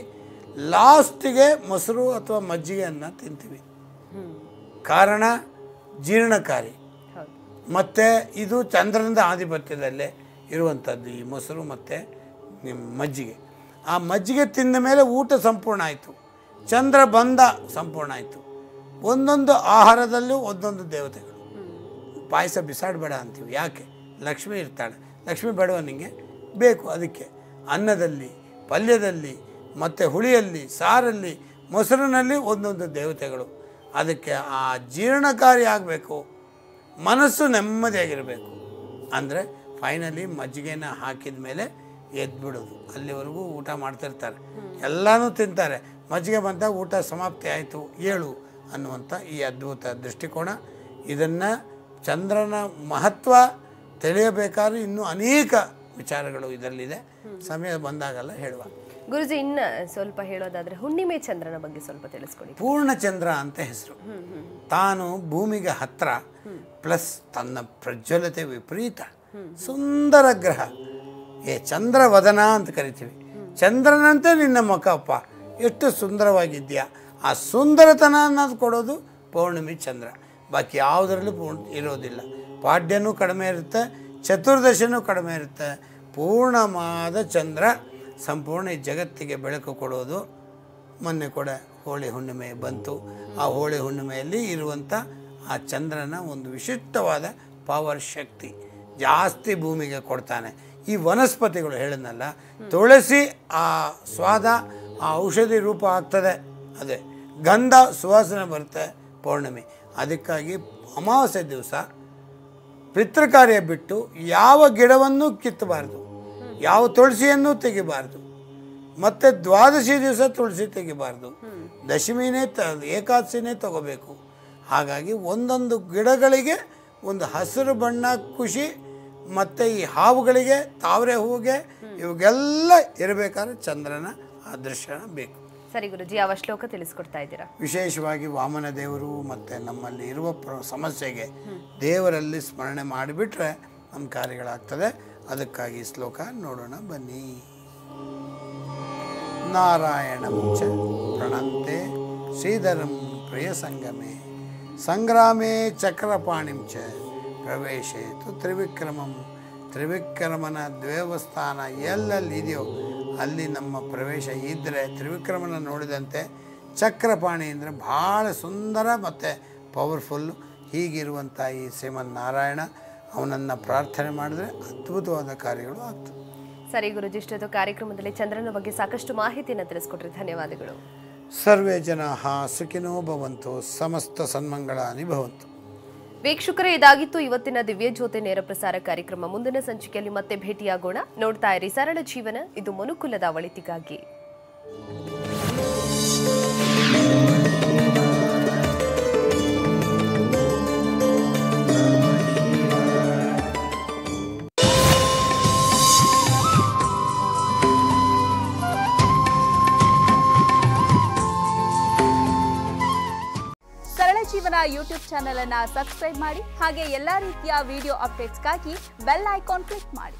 ಲಾಸ್ಟಿಗೆ ಮೊಸರು ಅಥವಾ ಮಜ್ಜಿಗೆಯನ್ನು ತಿಂತೀವಿ. ಕಾರಣ ಜೀರ್ಣಕಾರಿ, ಮತ್ತು ಇದು ಚಂದ್ರನದ ಆಧಿಪತ್ಯದಲ್ಲೇ ಇರುವಂಥದ್ದು ಈ ಮೊಸರು ಮತ್ತು ಮಜ್ಜಿಗೆ. ಆ ಮಜ್ಜಿಗೆ ತಿಂದ ಮೇಲೆ ಊಟ ಸಂಪೂರ್ಣ ಆಯಿತು, ಚಂದ್ರ ಬಂದ ಸಂಪೂರ್ಣ ಆಯಿತು. ಒಂದೊಂದು ಆಹಾರದಲ್ಲೂ ಒಂದೊಂದು ದೇವತೆಗಳು. ಪಾಯಸ ಬಿಸಾಡಬೇಡ ಅಂತೀವಿ, ಯಾಕೆ? ಲಕ್ಷ್ಮಿ ಇರ್ತಾಳೆ, ಲಕ್ಷ್ಮಿ ಬೇಡವ ನಿಮಗೆ ಬೇಕು. ಅದಕ್ಕೆ ಅನ್ನದಲ್ಲಿ, ಪಲ್ಯದಲ್ಲಿ, ಮತ್ತು ಹುಳಿಯಲ್ಲಿ, ಸಾರಲ್ಲಿ, ಮೊಸರಿನಲ್ಲಿ ಒಂದೊಂದು ದೇವತೆಗಳು. ಅದಕ್ಕೆ ಆ ಜೀರ್ಣಕಾರಿ ಆಗಬೇಕು, ಮನಸ್ಸು ನೆಮ್ಮದಿಯಾಗಿರಬೇಕು. ಅಂದರೆ ಫೈನಲಿ ಮಜ್ಜಿಗೆನ ಹಾಕಿದ ಮೇಲೆ ಎದ್ಬಿಡೋದು. ಅಲ್ಲಿವರೆಗೂ ಊಟ ಮಾಡ್ತಿರ್ತಾರೆ, ಎಲ್ಲನೂ ತಿಂತಾರೆ. ಮಜ್ಜಿಗೆ ಬಂದಾಗ ಊಟ ಸಮಾಪ್ತಿ ಆಯಿತು, ಏಳು ಅನ್ನುವಂಥ ಈ ಅದ್ಭುತ ದೃಷ್ಟಿಕೋನ. ಇದನ್ನು ಚಂದ್ರನ ಮಹತ್ವ ತಿಳಿಯಬೇಕಾದ್ರೆ ಇನ್ನೂ ಅನೇಕ ವಿಚಾರಗಳು ಇದರಲ್ಲಿದೆ. ಸಮಯ ಬಂದಾಗಲ್ಲ ಹೇಳುವ. ಗುರುಜಿ, ಇನ್ನು ಸ್ವಲ್ಪ ಹೇಳೋದಾದರೆ ಹುಣ್ಣಿಮೆ ಚಂದ್ರನ ಬಗ್ಗೆ ಸ್ವಲ್ಪ ತಿಳಿಸ್ಕೊಡಿ. ಪೂರ್ಣಚಂದ್ರ ಅಂತ ಹೆಸರು. ತಾನು ಭೂಮಿಗೆ ಹತ್ತಿರ ಪ್ಲಸ್ ತನ್ನ ಪ್ರಜ್ವಲತೆ ವಿಪರೀತ ಸುಂದರ ಗ್ರಹ. ಚಂದ್ರವದನ ಅಂತ ಕರಿತೀವಿ. ಚಂದ್ರನಂತೆ ನಿನ್ನ ಮುಖಪ್ಪ, ಎಷ್ಟು ಸುಂದರವಾಗಿದೆಯಾ. ಆ ಸುಂದರತನ ಅನ್ನೋದು ಕೊಡೋದು ಪೌರ್ಣಿಮೆ ಚಂದ್ರ. ಬಾಕಿ ಯಾವುದರಲ್ಲೂ ಇರೋದಿಲ್ಲ. ಪಾಡ್ಯನೂ ಕಡಿಮೆ ಇರುತ್ತೆ, ಚತುರ್ದಶನೂ ಕಡಿಮೆ ಇರುತ್ತೆ. ಪೂರ್ಣವಾದ ಚಂದ್ರ ಸಂಪೂರ್ಣ ಈ ಜಗತ್ತಿಗೆ ಬೆಳಕು ಕೊಡೋದು. ಮೊನ್ನೆ ಕೂಡ ಹೋಳಿ ಹುಣ್ಣಿಮೆ ಬಂತು. ಆ ಹೋಳಿ ಹುಣ್ಣಿಮೆಯಲ್ಲಿ ಇರುವಂಥ ಆ ಚಂದ್ರನ ಒಂದು ವಿಶಿಷ್ಟವಾದ ಪವರ್, ಶಕ್ತಿ ಜಾಸ್ತಿ ಭೂಮಿಗೆ ಕೊಡ್ತಾನೆ. ಈ ವನಸ್ಪತಿಗಳು ಹೇಳಿದ್ನಲ್ಲ, ತುಳಸಿ ಆ ಸ್ವಾದ, ಆ ಔಷಧಿ ರೂಪ ಆಗ್ತದೆ. ಅದೇ ಗಂಧ ಸುವಾಸನೆ ಬರುತ್ತೆ ಪೌರ್ಣಿಮೆ. ಅದಕ್ಕಾಗಿ ಅಮಾವಾಸ್ಯೆ ದಿವಸ ಪಿತೃಕಾರ್ಯ ಬಿಟ್ಟು ಯಾವ ಗಿಡವನ್ನು ಕಿತ್ತಬಾರ್ದು, ಯಾವ ತುಳಸಿಯನ್ನು ತೆಗಿಬಾರ್ದು, ಮತ್ತು ದ್ವಾದಶಿ ದಿವಸ ತುಳಸಿ ತೆಗಿಬಾರ್ದು. ದಶಮಿನೇ ಏಕಾದಶಿನೇ ತಗೋಬೇಕು. ಹಾಗಾಗಿ ಒಂದೊಂದು ಗಿಡಗಳಿಗೆ ಒಂದು ಹಸಿರು ಬಣ್ಣ ಖುಷಿ, ಮತ್ತು ಈ ಹಾವುಗಳಿಗೆ, ತಾವರೆ ಹೂವಿಗೆ, ಇವಾಗೆಲ್ಲ ಇರಬೇಕಾದ್ರೆ ಚಂದ್ರನ ಆ ದೃಶ್ಯ ಬೇಕು. ಸರಿ ಗುರುಜಿ, ಯಾವ ಶ್ಲೋಕ ತಿಳಿಸ್ಕೊಡ್ತಾ ಇದ್ದೀರಾ? ವಿಶೇಷವಾಗಿ ವಾಮನ ದೇವರು ಮತ್ತು ನಮ್ಮಲ್ಲಿ ಇರುವ ಸಮಸ್ಯೆಗೆ ದೇವರಲ್ಲಿ ಸ್ಮರಣೆ ಮಾಡಿಬಿಟ್ರೆ ನಮ್ಮ ಕಾರ್ಯಗಳಾಗ್ತದೆ. ಅದಕ್ಕಾಗಿ ಶ್ಲೋಕ ನೋಡೋಣ ಬನ್ನಿ. ನಾರಾಯಣಂ ಚ ಪ್ರಣಂತೆ ಶ್ರೀಧರಂ ಪ್ರಿಯ ಸಂಗಮೇ ಸಂಗ್ರಾಮೇ ಚಕ್ರಪಾಣಿಂ ಚ ಪ್ರವೇಶೇತು ತ್ರಿವಿಕ್ರಮಂ. ತ್ರಿವಿಕ್ರಮನ ದೇವಸ್ಥಾನ ಎಲ್ಲೆಲ್ಲಿ ಇದೆಯೋ ಅಲ್ಲಿ ನಮ್ಮ ಪ್ರವೇಶ ಇದ್ದರೆ ತ್ರಿವಿಕ್ರಮನ ನೋಡಿದಂತೆ. ಚಕ್ರಪಾಣಿ ಅಂದರೆ ಭಾಳ ಸುಂದರ ಮತ್ತು ಪವರ್ಫುಲ್ಲು. ಹೀಗಿರುವಂಥ ಈ ಶ್ರೀಮನ್ನಾರಾಯಣ ಅವನನ್ನು ಪ್ರಾರ್ಥನೆ ಮಾಡಿದ್ರೆ ಅದ್ಭುತವಾದ ಕಾರ್ಯಗಳು ಆಗ್ತವೆ. ಸರಿ ಗುರುಜಿ, ಇಷ್ಟೊತ್ತು ಕಾರ್ಯಕ್ರಮದಲ್ಲಿ ಚಂದ್ರನ ಬಗ್ಗೆ ಸಾಕಷ್ಟು ಮಾಹಿತಿಯನ್ನು ತಿಳಿಸ್ಕೊಟ್ರಿ, ಧನ್ಯವಾದಗಳು. ಸರ್ವೇ ಜನಾಃ ಸುಖಿನೋ ಭವಂತು, ಸಮಸ್ತ ಸನ್ಮಂಗಳಾನಿ ಭವಂತು. ವೀಕ್ಷಕರೇ, ಇದಾಗಿತ್ತು ಇವತ್ತಿನ ದಿವ್ಯ ಜ್ಯೋತಿ ನೇರ ಪ್ರಸಾರ ಕಾರ್ಯಕ್ರಮ. ಮುಂದಿನ ಸಂಚಿಕೆಯಲ್ಲಿ ಮತ್ತೆ ಭೇಟಿಯಾಗೋಣ. ನೋಡ್ತಾ ಇರಿ ಸರಳ ಜೀವನ, ಇದು ಮನುಕುಲದ ಒಳಿತಿಗಾಗಿ. ಜೀವನ ಯೂಟ್ಯೂಬ್ ಚಾನೆಲ್ ಅನ್ನು ಸಬ್ಸ್ಕ್ರೈಬ್ ಮಾಡಿ, ಹಾಗೆ ಎಲ್ಲಾ ರೀತಿಯ ವಿಡಿಯೋ ಅಪ್ಡೇಟ್ಸ್ಗಾಗಿ ಬೆಲ್ ಐಕಾನ್ ಕ್ಲಿಕ್ ಮಾಡಿ.